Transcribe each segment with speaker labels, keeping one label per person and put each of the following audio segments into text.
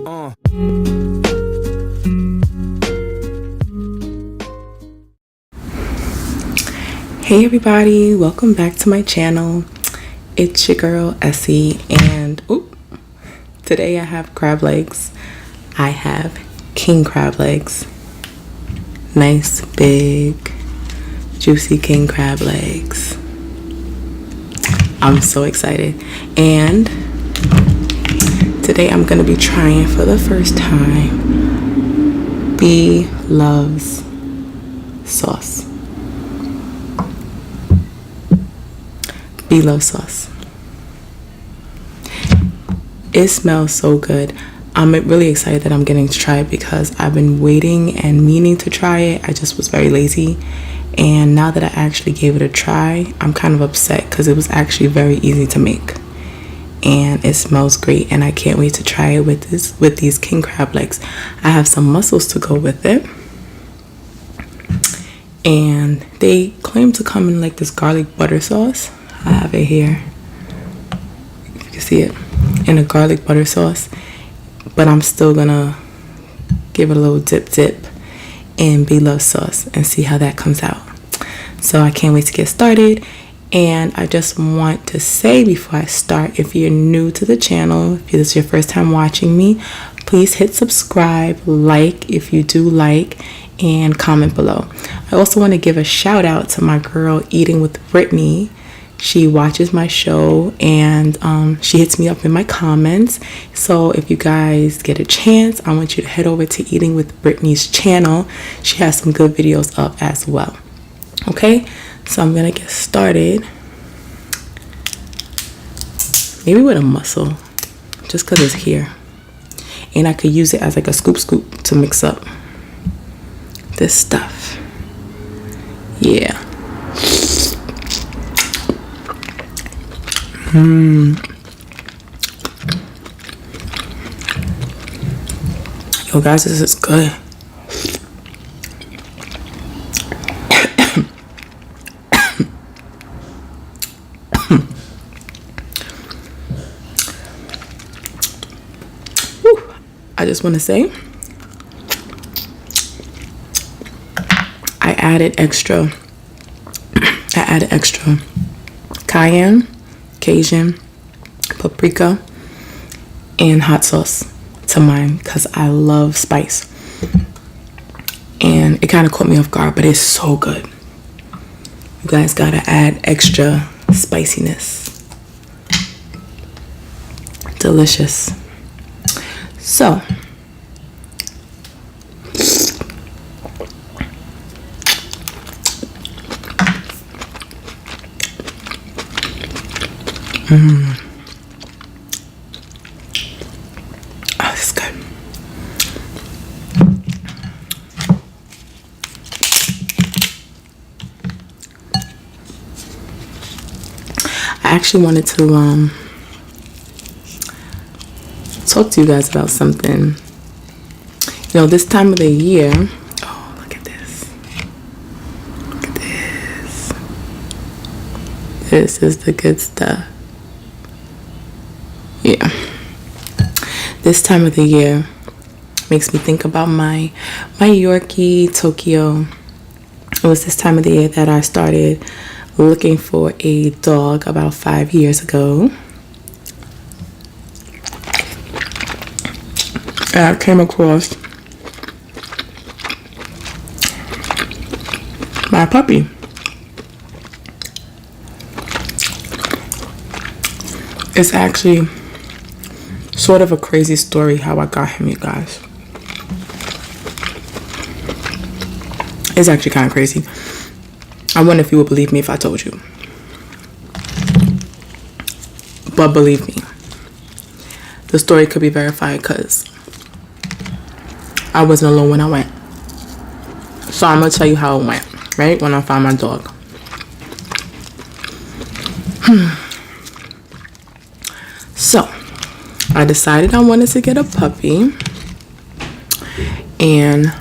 Speaker 1: Hey everybody, welcome back to my channel. It's your girl Essie, and today I have crab legs. I have king crab legs. Nice big juicy king crab legs. I'm so excited, and today I'm gonna be trying for the first time BLOVES sauce. BLOVES sauce. It smells so good. I'm really excited that I'm getting to try it because I've been waiting and meaning to try it. I just was very lazy, and now that I actually gave it a try, I'm kind of upset because it was actually very easy to make, and it smells great, and I can't wait to try it with these king crab legs. I have some mussels to go with it, and they claim to come in like this garlic butter sauce. I have it here, if you can see it, in a garlic butter sauce, but I'm still gonna give it a little dip in BLOVES sauce and see how that comes out. So I can't wait to get started, and I just want to say before I start, if you're new to the channel, if this is your first time watching me, please hit subscribe, like if you do like, and comment below. I also want to give a shout out to my girl Eating with Brittany. She watches my show, and she hits me up in my comments. So if you guys get a chance, I want you to head over to Eating with Brittany's channel. She has some good videos up as well. Okay, so I'm gonna get started. Maybe with a mussel, just because it's here, and I could use it as like a scoop to mix up this stuff. Yeah. Yo guys, this is good. I just want to say I added extra cayenne, Cajun, paprika, and hot sauce to mine because I love spice, and it kind of caught me off guard, but it's so good. You guys gotta add extra spiciness. Delicious. So oh, this is good. I actually wanted to talk to you guys about something. You know, this time of the year, oh, look at this. Look at this. This is the good stuff. Yeah. This time of the year makes me think about my Yorkie, Tokyo. It was this time of the year that I started looking for a dog about 5 years ago. And I came across my puppy. It's actually sort of a crazy story how I got him, you guys. It's actually kind of crazy. I wonder if you would believe me if I told you. But believe me, the story could be verified because I wasn't alone when I went. So I'm going to tell you how it went, right? When I found my dog. So I decided I wanted to get a puppy, and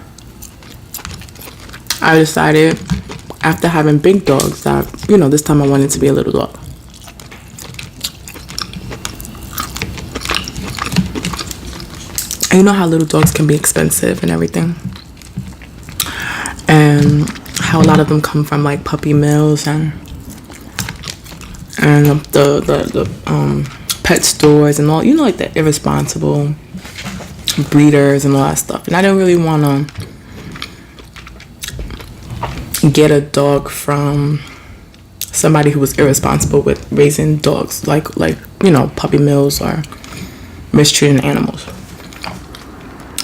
Speaker 1: I decided after having big dogs that, you know, this time I wanted to be a little dog. And you know how little dogs can be expensive and everything, and how a lot of them come from like puppy mills and the pet stores and all, you know, like the irresponsible breeders and all that stuff. And I didn't really want to get a dog from somebody who was irresponsible with raising dogs, like you know, puppy mills or mistreating animals.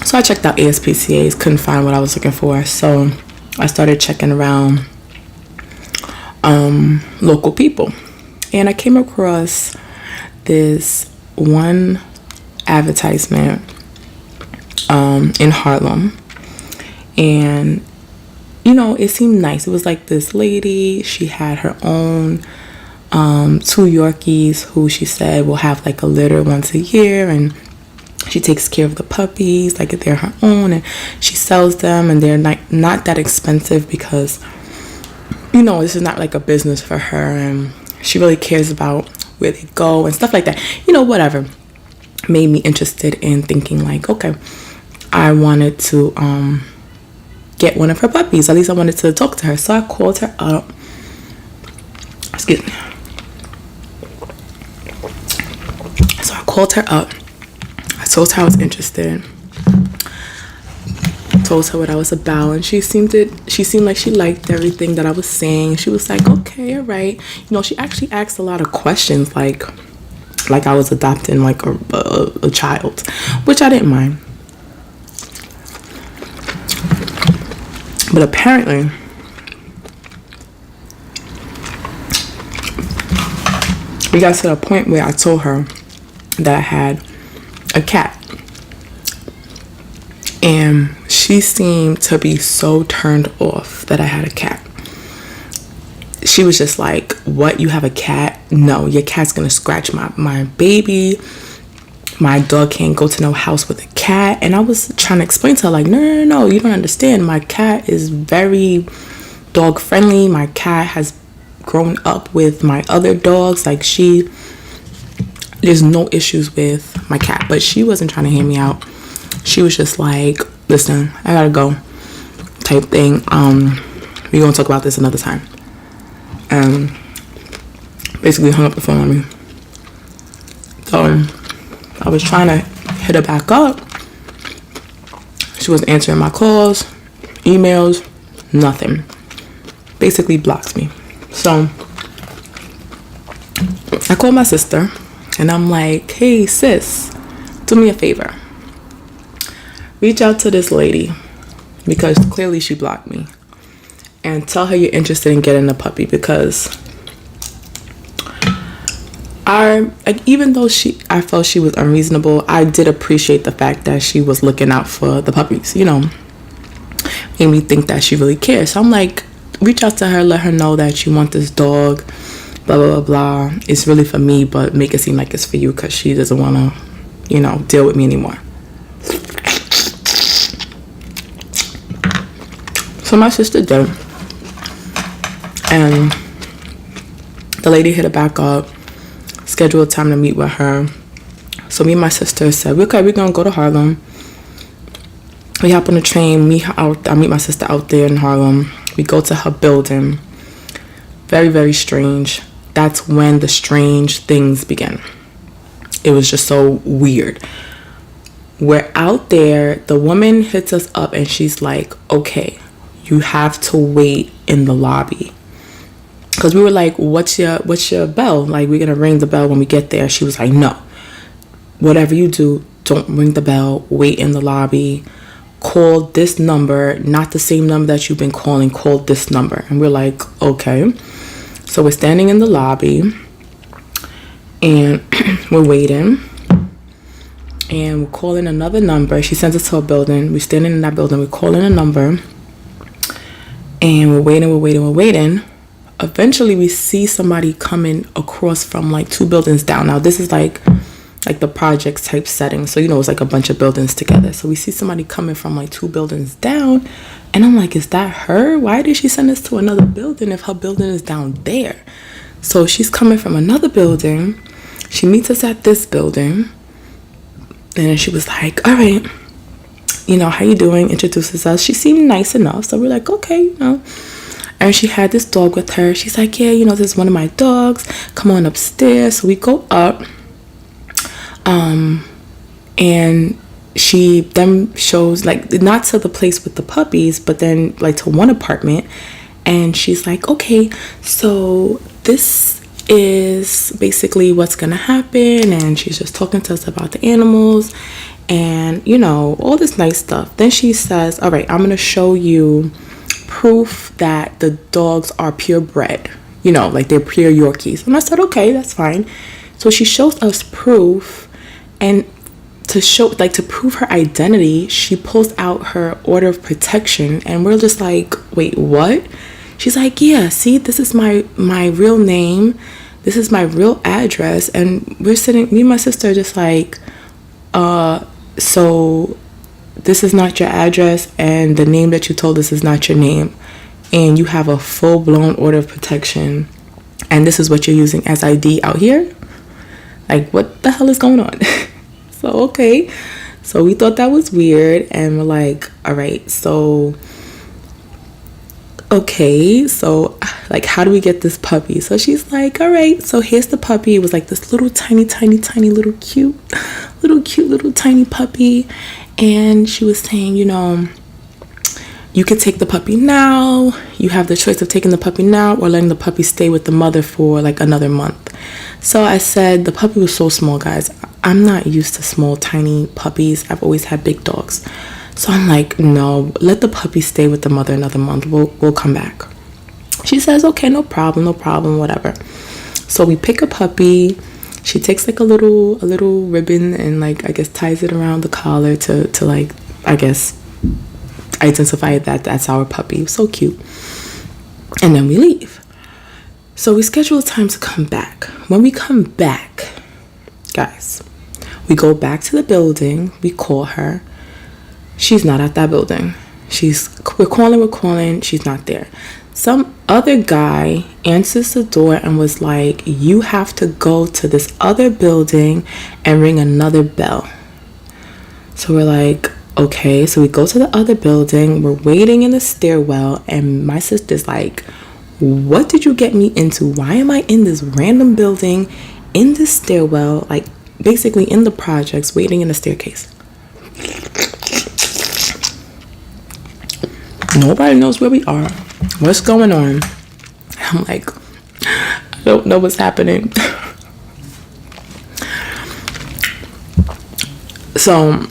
Speaker 1: So I checked out ASPCA's, couldn't find what I was looking for, so I started checking around local people, and I came across this one advertisement in Harlem, and you know, it seemed nice. It was like this lady, she had her own 2 Yorkies who she said will have like a litter once a year, and she takes care of the puppies like they're her own, and she sells them, and they're not that expensive because, you know, this is not like a business for her, and she really cares about where they go and stuff like that, you know, whatever. Made me interested in thinking like, okay, I wanted to get one of her puppies. At least I wanted to talk to her. So I called her up. Excuse me. So I called her up. I told her I was interested. Told her what I was about, and she seemed like she liked everything that I was saying. She was like, okay, all right. You know, she actually asked a lot of questions, like I was adopting like a child, which I didn't mind. But apparently, we got to the point where I told her that I had a cat, and she seemed to be so turned off that I had a cat. She was just like, what, you have a cat? No, your cat's gonna scratch my baby. My dog can't go to no house with a cat. And I was trying to explain to her like, no, you don't understand. My cat is very dog friendly. My cat has grown up with my other dogs. Like, there's no issues with my cat. But she wasn't trying to hear me out. She was just like, listen, I gotta go type thing. We're gonna talk about this another time. And basically hung up the phone on me. So I was trying to hit her back up. She wasn't answering my calls, emails, nothing. Basically blocked me. So I called my sister and I'm like, hey sis, do me a favor. Reach out to this lady, because clearly she blocked me, and tell her you're interested in getting a puppy, because even though I felt she was unreasonable, I did appreciate the fact that she was looking out for the puppies, you know. Made me think that she really cares. So I'm like, reach out to her, let her know that you want this dog, blah, blah, blah, blah. It's really for me, but make it seem like it's for you, because she doesn't want to, you know, deal with me anymore. So my sister did. And the lady hit her back up, scheduled a time to meet with her. So me and my sister said, okay, we're going to go to Harlem. We hop on the train, I meet my sister out there in Harlem. We go to her building. Very, very strange. That's when the strange things begin. It was just so weird. We're out there. The woman hits us up and she's like, okay, you have to wait in the lobby. Because we were like, what's your bell? Like, we're going to ring the bell when we get there. She was like, no. Whatever you do, don't ring the bell. Wait in the lobby. Call this number, not the same number that you've been calling. Call this number. And we're like, okay. So we're standing in the lobby. And we're waiting. And we're calling another number. She sends us to a building. We're standing in that building. We're calling a number. And we're waiting. Eventually, we see somebody coming across from like 2 buildings down. Now, this is like the projects type setting. So, you know, it's like a bunch of buildings together. So we see somebody coming from like 2 buildings down. And I'm like, is that her? Why did she send us to another building if her building is down there? So she's coming from another building. She meets us at this building. And she was like, all right, you know, how you doing, introduces us. She seemed nice enough, so we're like, okay, you know. And she had this dog with her. She's like, yeah, you know, this is one of my dogs, come on upstairs. So we go up, and she then shows, like, not to the place with the puppies, but then like to one apartment, and she's like, okay, so this is basically what's gonna happen. And she's just talking to us about the animals and, you know, all this nice stuff. Then she says, all right, I'm gonna show you proof that the dogs are purebred, you know, like they're pure Yorkies. And I said, okay, that's fine. So she shows us proof, and to show, like, to prove her identity, she pulls out her order of protection, and we're just like, wait, what? She's like, yeah, see, this is my real name, this is my real address. And we're sitting, me and my sister are just like, so this is not your address, and the name that you told us is not your name, and you have a full-blown order of protection, and this is what you're using as ID out here? Like, what the hell is going on? So, okay. So we thought that was weird, and we're like, all right, so, okay, so, like, how do we get this puppy? So she's like, all right, so here's the puppy. It was like this little tiny little cute little tiny puppy. And she was saying, you know, you could take the puppy now. You have the choice of taking the puppy now or letting the puppy stay with the mother for like another month. So I said, the puppy was so small, guys. I'm not used to small, tiny puppies. I've always had big dogs. So I'm like, no, let the puppy stay with the mother another month. We'll come back. She says, okay, no problem, whatever. So we pick a puppy. She takes like a little ribbon and, like, I guess ties it around the collar to like, I guess, identify that that's our puppy. So cute. And then we leave. So we schedule a time to come back. When we come back, guys, we go back to the building. We call her. She's not at that building. We're calling. She's not there. Some other guy answers the door and was like, you have to go to this other building and ring another bell. So we're like, okay. So we go to the other building. We're waiting in the stairwell, and my sister's like, what did you get me into? Why am I in this random building, in this stairwell, like basically in the projects, waiting in the staircase? Nobody knows where we are. What's going on? I'm like, I don't know what's happening. So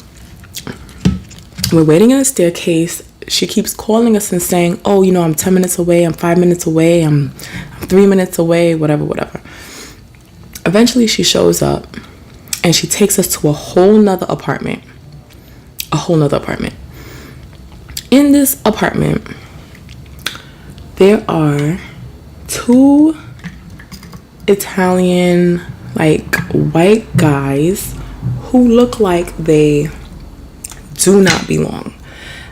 Speaker 1: we're waiting in a staircase. She keeps calling us and saying, oh, you know, I'm 10 minutes away, I'm 5 minutes away, I'm 3 minutes away, whatever. Eventually she shows up and she takes us to a whole nother apartment. In this apartment, there are 2 Italian, like, white guys who look like they do not belong.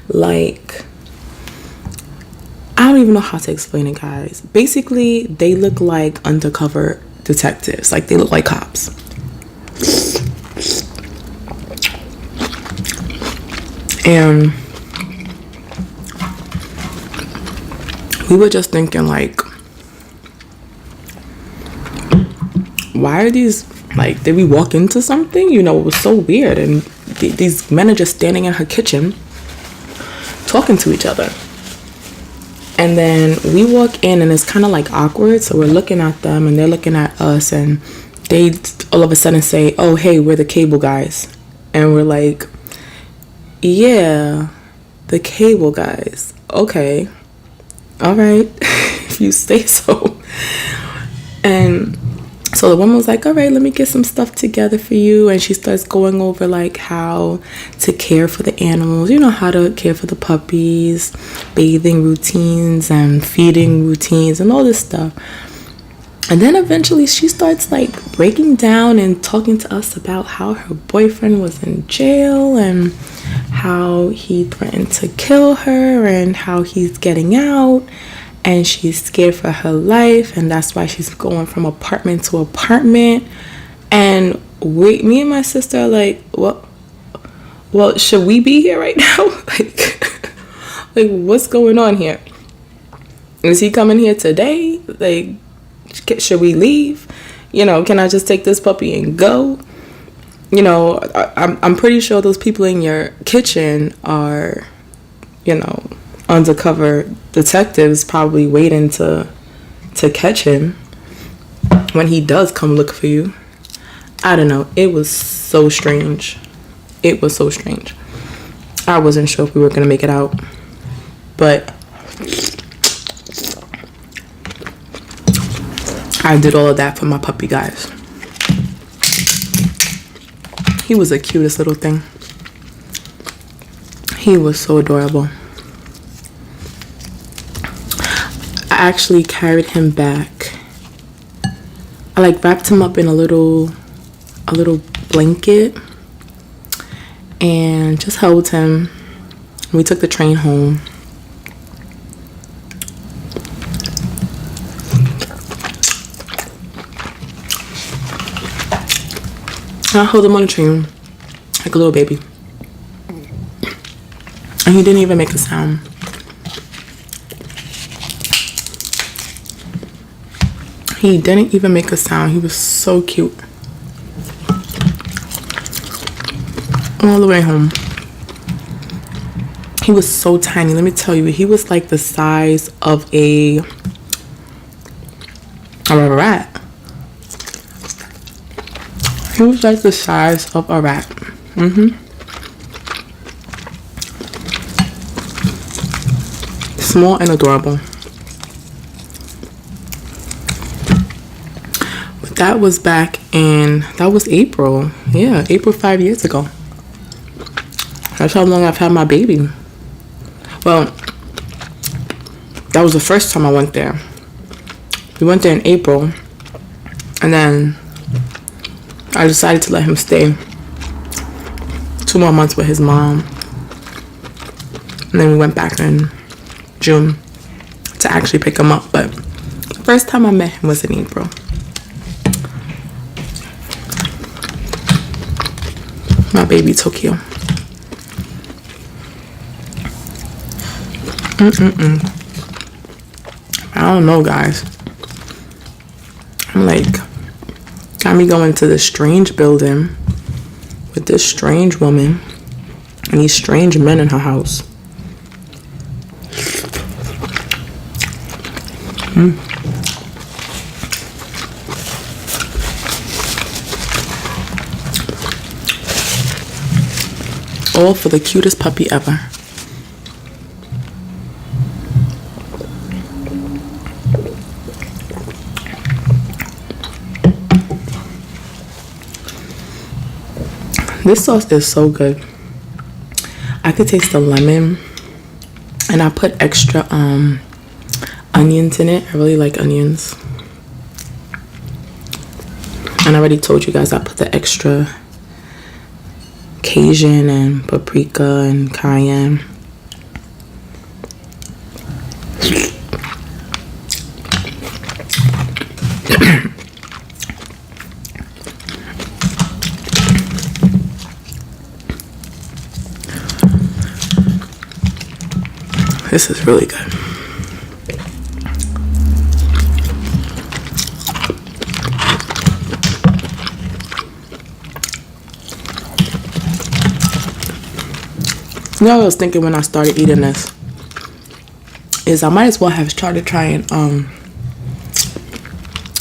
Speaker 1: Like, I don't even know how to explain it, guys. Basically, they look like undercover detectives. Like, they look like cops. And we were just thinking, like, why are these, like, did we walk into something? You know, it was so weird. And these men are just standing in her kitchen talking to each other. And then we walk in and it's kind of like awkward. So we're looking at them and they're looking at us, and they all of a sudden say, oh, hey, we're the cable guys. And we're like, yeah, the cable guys. Okay. All right. If you say so. And so the woman was like, all right, let me get some stuff together for you. And she starts going over, like, how to care for the animals, you know, how to care for the puppies, bathing routines and feeding routines and all this stuff. And then eventually she starts, like, breaking down and talking to us about how her boyfriend was in jail and how he threatened to kill her and how he's getting out. And she's scared for her life, and that's why she's going from apartment to apartment. And me and my sister are like, well, should we be here right now? Like what's going on here? Is he coming here today? Like, should we leave? You know, can I just take this puppy and go? You know, I'm pretty sure those people in your kitchen are, you know, undercover detectives probably waiting to catch him when he does come look for you. I don't know. It was so strange. It was so strange. I wasn't sure if we were going to make it out. But I did all of that for my puppy, guys. He was the cutest little thing. He was so adorable. I actually carried him back. I like wrapped him up in a little blanket and just held him. We took the train home. I held him on the train like a little baby. And he didn't even make a sound. He didn't even make a sound. He was so cute. All the way home. He was so tiny. Let me tell you, he was like the size of a rat. He was like the size of a rat. Small and adorable. But that was back in, that was April. Yeah, April 5 years ago. That's how long I've had my baby. Well, that was the first time I went there. We went there in April. And then I decided to let him stay 2 more months with his mom. And then we went back in June to actually pick him up. But the first time I met him was in April. My baby Tokyo. I don't know, guys. I'm like, got me going to this strange building with this strange woman and these strange men in her house. All for the cutest puppy ever. This sauce is so good. I could taste the lemon, and I put extra onions in it. I really like onions. And I already told you guys I put the extra Cajun and paprika and cayenne. This is really good. You know what I was thinking when I started eating this? Is I might as well have started trying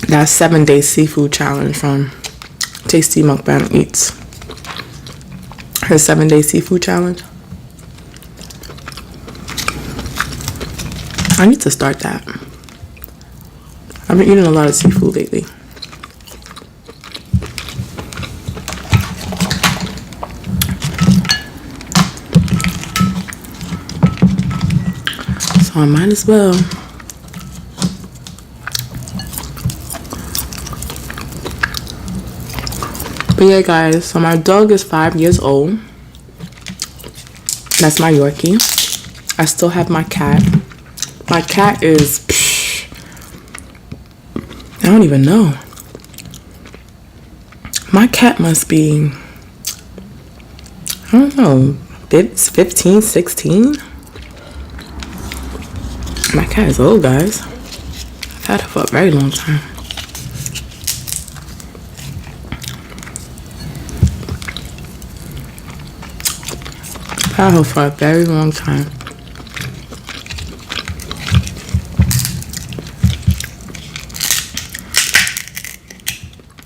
Speaker 1: that 7-day seafood challenge from Tasty Mukbang Eats. Her 7-day seafood challenge. I need to start that. I've been eating a lot of seafood lately. So I might as well. But yeah, guys, so my dog is 5 years old. That's my Yorkie. I still have my cat. My cat is, I don't even know. My cat must be, I don't know, 15, 16. My cat is old, guys. I've had her for a very long time. I've had her for a very long time.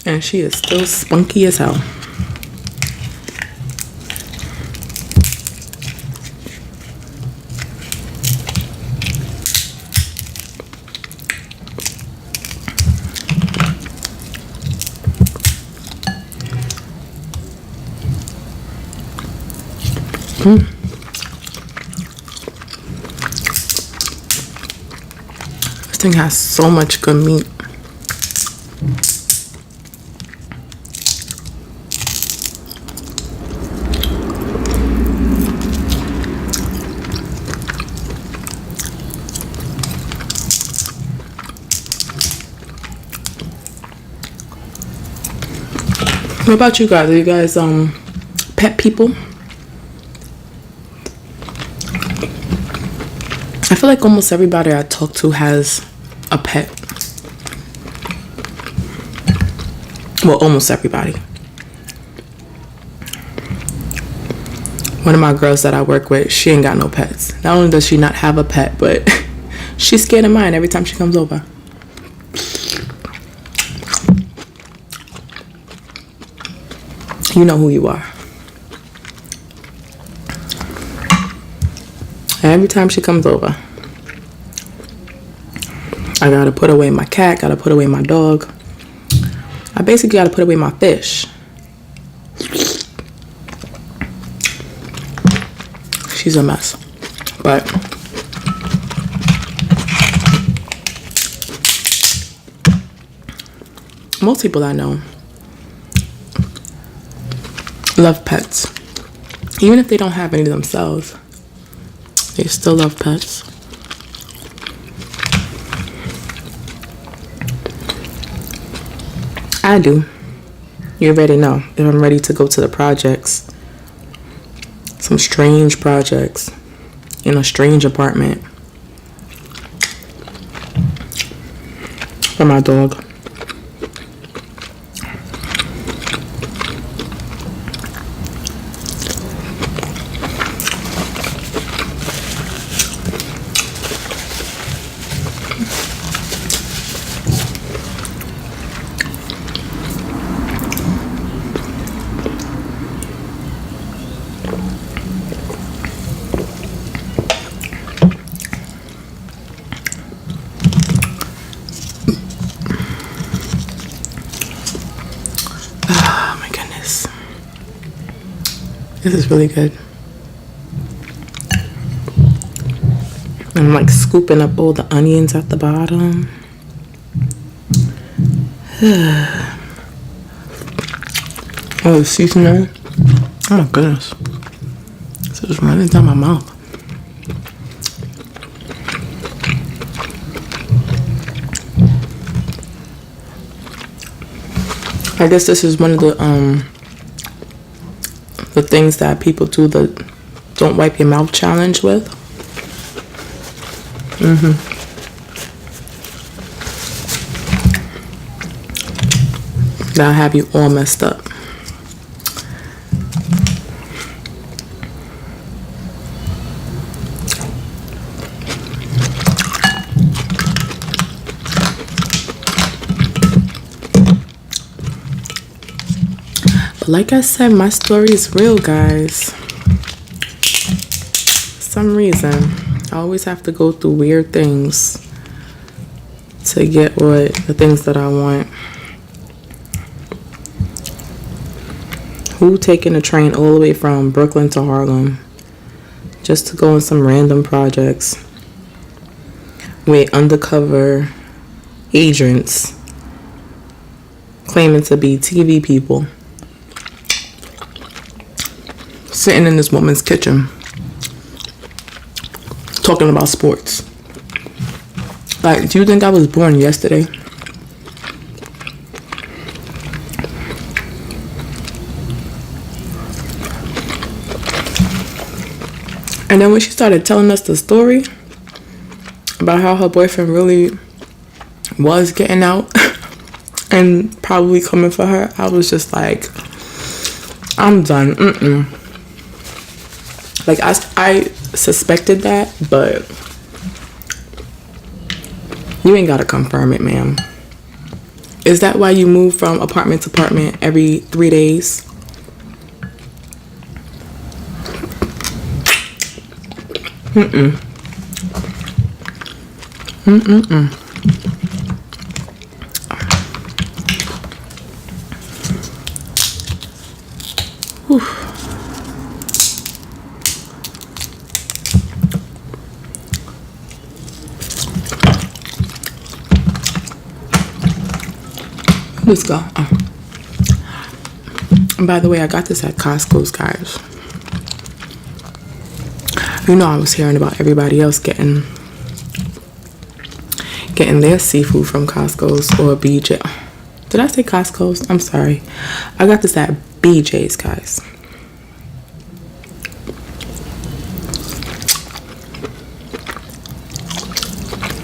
Speaker 1: And she is still spunky as hell. This thing has so much good meat. What about you guys? Are you guys pet people? I feel like almost everybody I talk to has a pet. Well, almost everybody. One of my girls that I work with, she ain't got no pets. Not only does she not have a pet, but she's scared of mine every time she comes over. You know who you are. Every time she comes over, I gotta put away my cat, gotta put away my dog. I basically gotta put away my fish. She's a mess. But most people I know love pets. Even if they don't have any themselves, they still love pets. I do. You already know. If I'm ready to go to the projects, some strange projects in a strange apartment for my dog. This is really good. I'm like scooping up all the onions at the bottom. Oh, the seasoning. Oh my goodness. It's just running down my mouth. I guess this is one of the things that people do the don't wipe your mouth challenge with. That'll have you all messed up. But like I said, my story is real, guys. For some reason, I always have to go through weird things to get the things that I want. Who taking a train all the way from Brooklyn to Harlem just to go on some random projects with undercover agents claiming to be TV people, sitting in this woman's kitchen talking about sports? Like, do you think I was born yesterday? And then when she started telling us the story about how her boyfriend really was getting out and probably coming for her, I was just like, I'm done. Like, I suspected that, but you ain't gotta confirm it, ma'am. Is that why you move from apartment to apartment every 3 days? Whew. Let's go. And by the way, I got this at Costco's, guys. You know, I was hearing about everybody else getting their seafood from Costco's or BJ. Did I say Costco's? I'm sorry. I got this at BJ's, guys.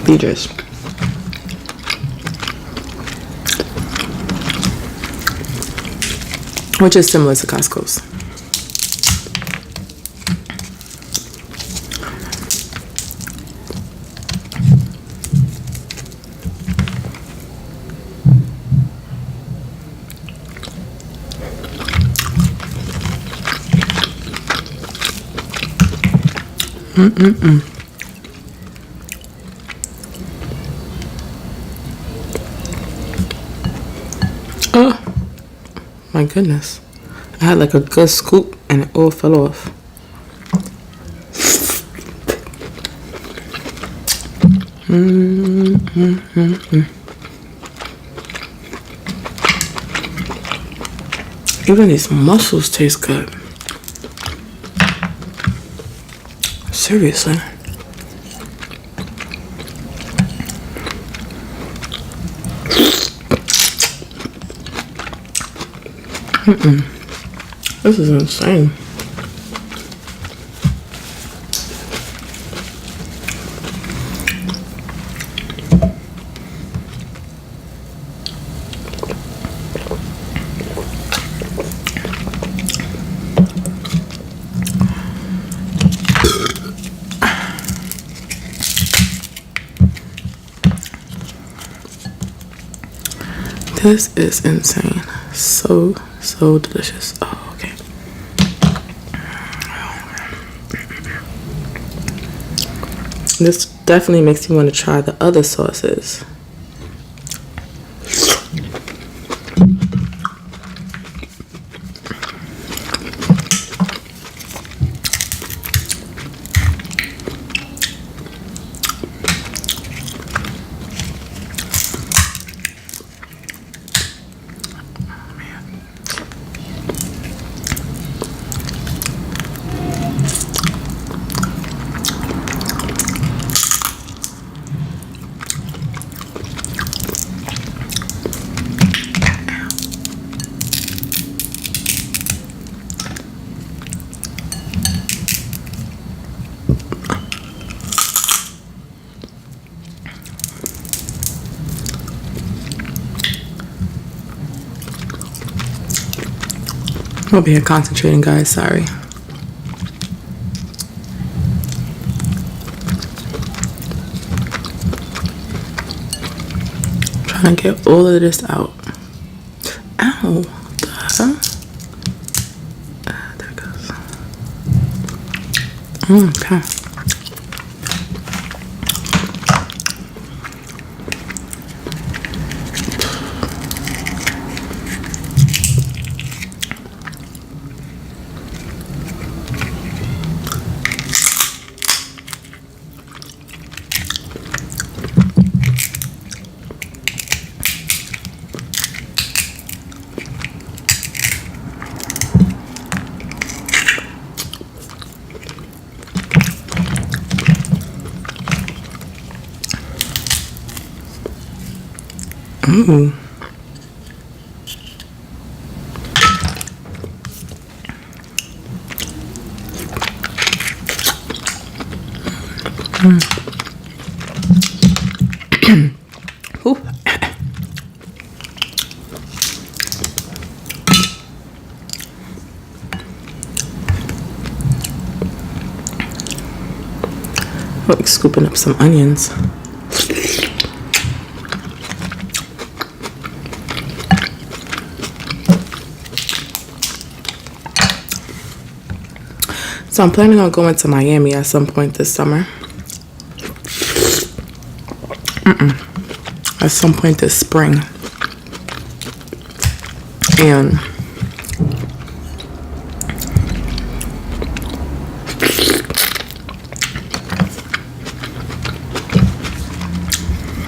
Speaker 1: BJ's. Which is similar to Costco's. Oh my goodness. I had like a good scoop and it all fell off. Even these mussels taste good. Seriously. This is insane. This is insane. So delicious. Oh, okay. This definitely makes me want to try the other sauces. I'm over here concentrating, guys. Sorry. Trying to get all of this out. Ow. There it goes. Okay. Ooh. Ooh. Like scooping up some onions. So I'm planning on going to Miami at some point this summer. At some point this spring. And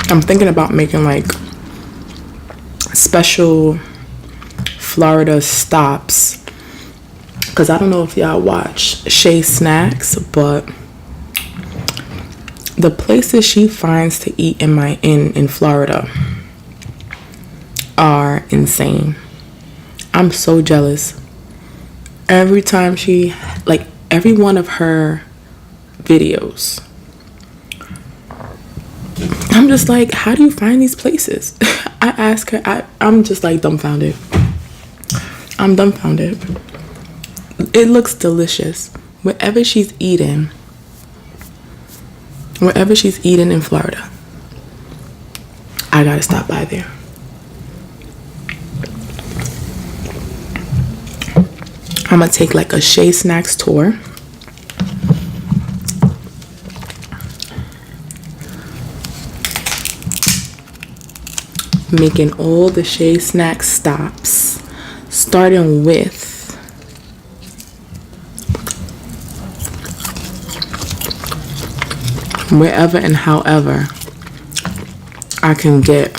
Speaker 1: I'm thinking about making like special Florida stops, because I don't know if y'all watch Shay Snacks, but the places she finds to eat in Florida are insane. I'm so jealous. Every time she, like every one of her videos, I'm just like, how do you find these places? I ask her, I'm just like dumbfounded. I'm dumbfounded. It looks delicious. Wherever she's eating in Florida, I gotta stop by there. I'm gonna take like a Shay Snacks tour. Making all the Shay Snacks stops, starting with wherever and however I can get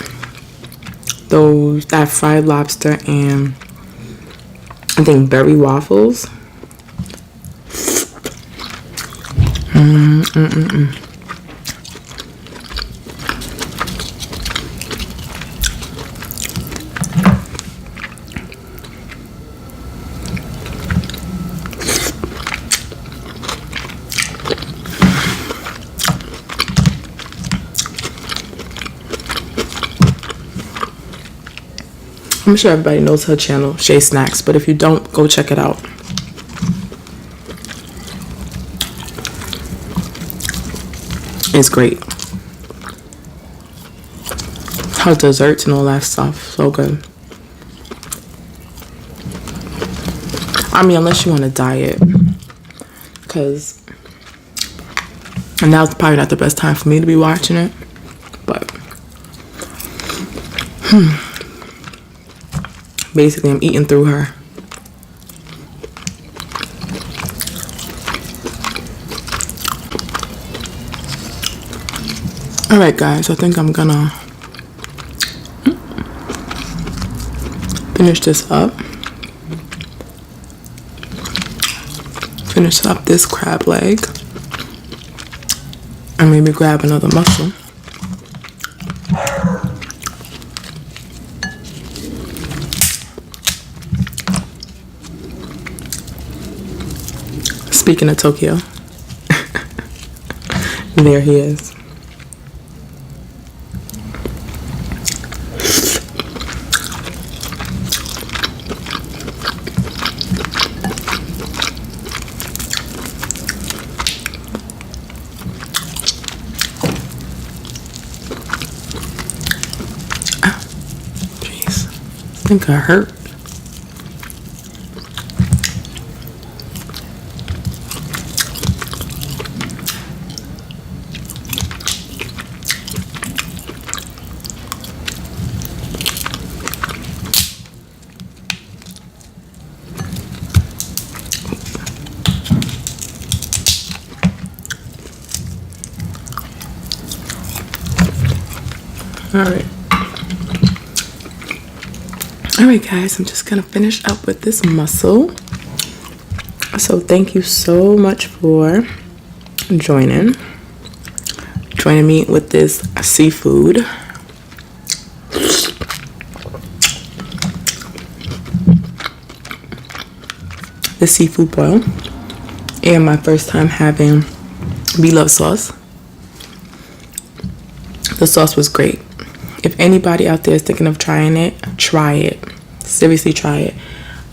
Speaker 1: that fried lobster and I think berry waffles. I'm sure everybody knows her channel, Shay Snacks, but if you don't, go check it out. It's great. Her desserts and all that stuff, so good. I mean, unless you want to diet, because now's probably not the best time for me to be watching it, but basically I'm eating through her. Alright guys, I think I'm gonna finish this up. Finish up this crab leg. And maybe grab another mussel. Speaking of Tokyo, there he is. Jeez, I think I hurt. Alright guys, I'm just gonna finish up with this mussel. So thank you so much for joining me with this seafood. The seafood boil, and my first time having BLOVES sauce. The sauce was great. If anybody out there is thinking of trying it, try it. Seriously, try it.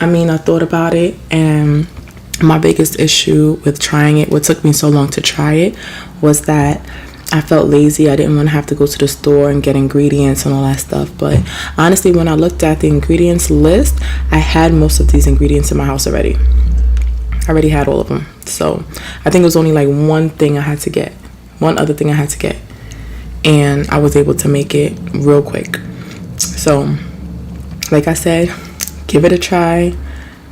Speaker 1: I mean, I thought about it, and my biggest issue with trying it, what took me so long to try it, was that I felt lazy. I didn't want to have to go to the store and get ingredients and all that stuff. But honestly, when I looked at the ingredients list, I had most of these ingredients in my house already. I already had all of them. So I think it was only like one other thing I had to get. And I was able to make it real quick. So, like I said, give it a try.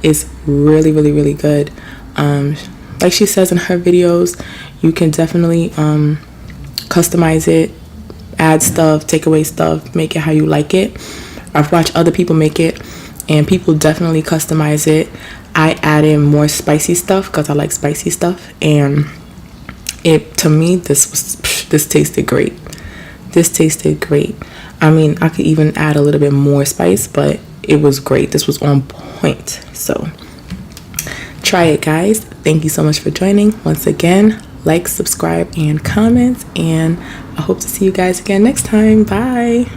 Speaker 1: It's really, really, really good. Like she says in her videos, you can definitely customize it, add stuff, take away stuff, make it how you like it. I've watched other people make it, and people definitely customize it. I add in more spicy stuff because I like spicy stuff, and to me, this tasted great. This tasted great. I mean, I could even add a little bit more spice, but it was great. This was on point. So try it, guys. Thank you so much for joining. Once again, like, subscribe, and comment, and I hope to see you guys again next time. Bye.